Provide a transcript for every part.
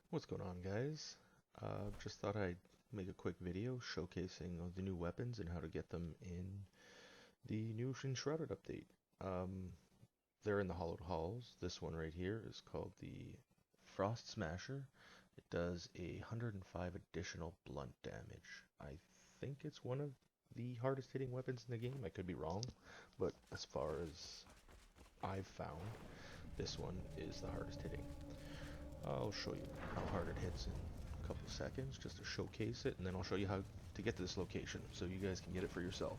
What's going on, guys? Just thought I'd make a quick video showcasing the new weapons and how to get them in the new Enshrouded update. Um, they're in the Hollowed Halls. This one right here is called the Frost Smasher. It does 105 additional blunt damage. I think it's one of the hardest hitting weapons in the game. I could be wrong, but as far as I've found, this one is the hardest hitting. I'll show you how hard it hits in a couple seconds just to showcase it, and then I'll show you how to get to this location so you guys can get it for yourself.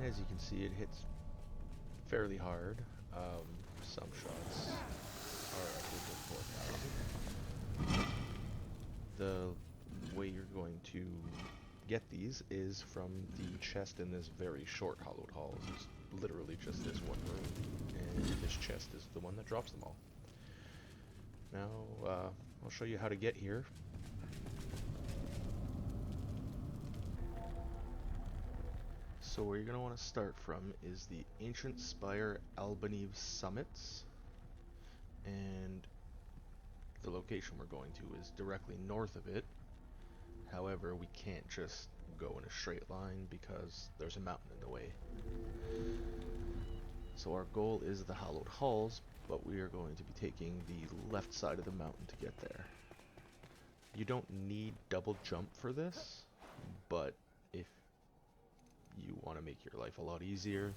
As you can see, it hits fairly hard. Some shots are upwards of 4,000. The way you're going to get these is from the chest in this very short hollowed halls. It's literally just this one room, and this chest is the one that drops them all. Now, I'll show you how to get here. So where you're going to want to start from is the Ancient Spire Albaneve Summits, and the location we're going to is directly north of it. However, we can't just go in a straight line because there's a mountain in the way. So our goal is the Hallowed Halls, but we are going to be taking the left side of the mountain to get there. You don't need double jump for this, but if you want to make your life a lot easier,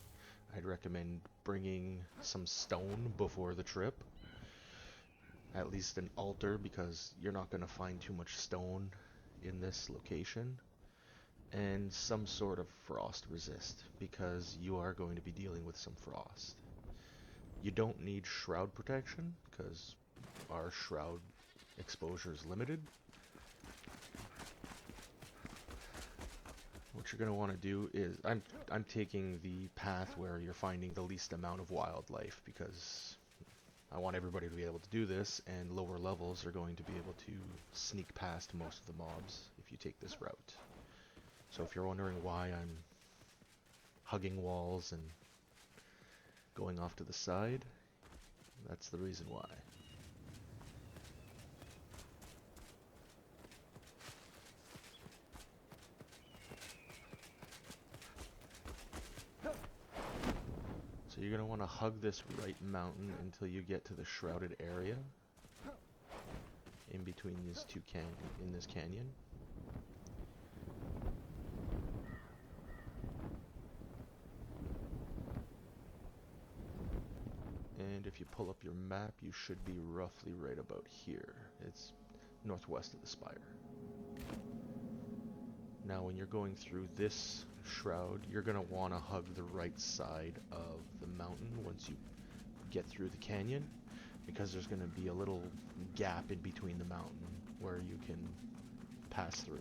I'd recommend bringing some stone before the trip. At least an altar, because you're not going to find too much stone in this location. And some sort of frost resist, because you are going to be dealing with some frost. You don't need shroud protection, because our shroud exposure is limited. What you're going to want to do is, I'm taking the path where you're finding the least amount of wildlife, because I want everybody to be able to do this, and lower levels are going to be able to sneak past most of the mobs if you take this route. So if you're wondering why I'm hugging walls and going off to the side, that's the reason why. So you're going to want to hug this right mountain until you get to the shrouded area in between these two in this canyon. And if you pull up your map, you should be roughly right about here. It's northwest of the spire. Now when you're going through this shroud, you're going to want to hug the right side of the mountain once you get through the canyon, because there's going to be a little gap in between the mountain where you can pass through.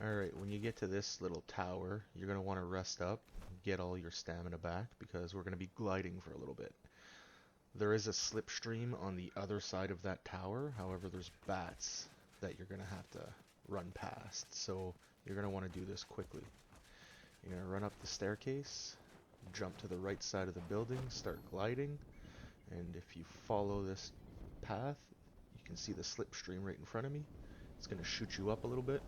Alright, when you get to this little tower, you're going to want to rest up, get all your stamina back, because we're going to be gliding for a little bit. There is a slipstream on the other side of that tower, however there's bats that you're going to have to run past, so you're going to want to do this quickly. You're going to run up the staircase, jump to the right side of the building, start gliding, and if you follow this path, you can see the slipstream right in front of me. It's going to shoot you up a little bit,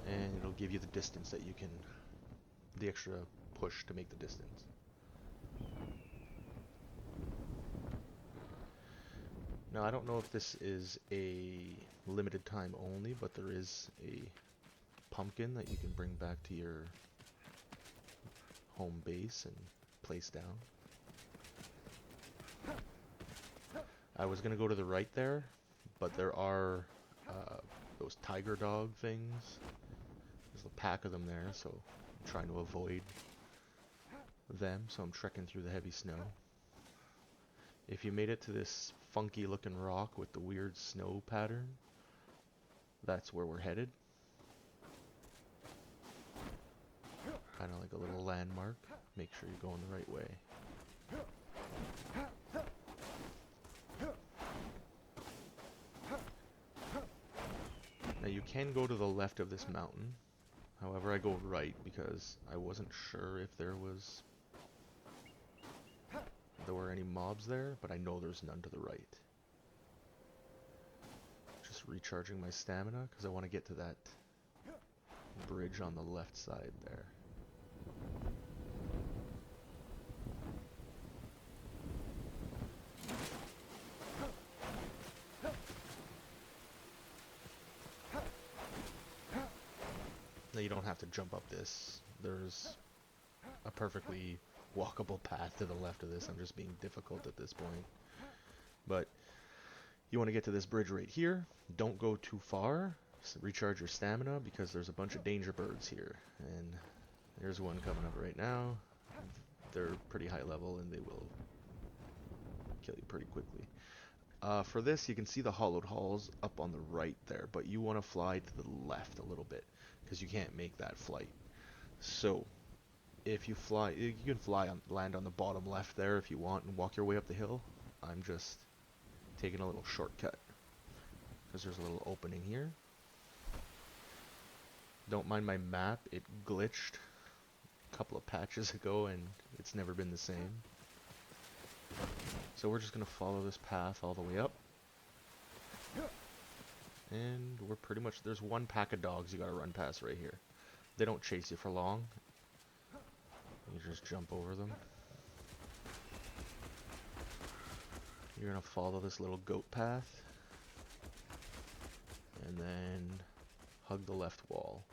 and it'll give you the distance that you can, the extra push to make the distance. Now, I don't know if this is a limited time only, but there is a pumpkin that you can bring back to your home base and place down. I was going to go to the right there, but there are those tiger dog things. There's a pack of them there, so I'm trying to avoid them, so I'm trekking through the heavy snow. If you made it to this funky looking rock with the weird snow pattern, that's where we're headed. Kind of like a little landmark. Make sure you're going the right way. Now you can go to the left of this mountain. However, I go right because I wasn't sure if there were any mobs there, but I know there's none to the right. Just recharging my stamina because I want to get to that bridge on the left side there. Now you don't have to jump up this. There's a perfectly walkable path to the left of this. I'm just being difficult at this point. But you want to get to this bridge right here. Don't go too far. Recharge your stamina because there's a bunch of danger birds here. And there's one coming up right now. They're pretty high level and they will kill you pretty quickly. For this, you can see the hollowed halls up on the right there, but you want to fly to the left a little bit because you can't make that flight. So if you fly, you can land on the bottom left there if you want and walk your way up the hill. I'm just taking a little shortcut because there's a little opening here. Don't mind my map, it glitched a couple of patches ago and it's never been the same. So we're just going to follow this path all the way up. And we're pretty much, there's one pack of dogs you got to run past right here. They don't chase you for long. You just jump over them. You're going to follow this little goat path. And then hug the left wall.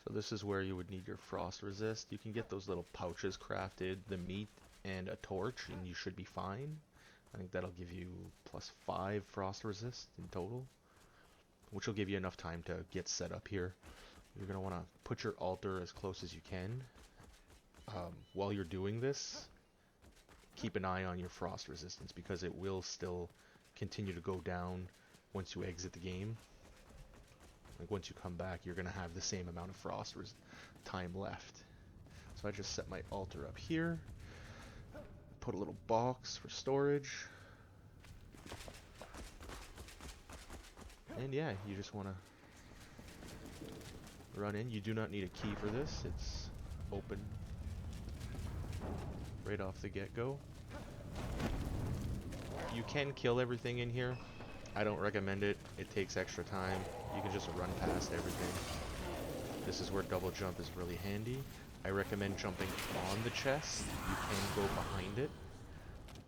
So this is where you would need your frost resist. You can get those little pouches crafted, the meat and a torch, and you should be fine. I think that'll give you +5 frost resist in total, which will give you enough time to get set up here. You're going to want to put your altar as close as you can. While you're doing this, keep an eye on your frost resistance because it will still continue to go down once you exit the game. Like once you come back, you're going to have the same amount of frost time left. So I just set my altar up here. Put a little box for storage. And yeah, you just want to run in. You do not need a key for this. It's open right off the get-go. You can kill everything in here. I don't recommend it. It takes extra time. You can just run past everything. This is where double jump is really handy. I recommend jumping on the chest. You can go behind it,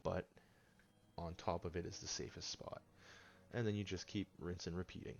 but on top of it is the safest spot. And then you just keep rinse and repeating.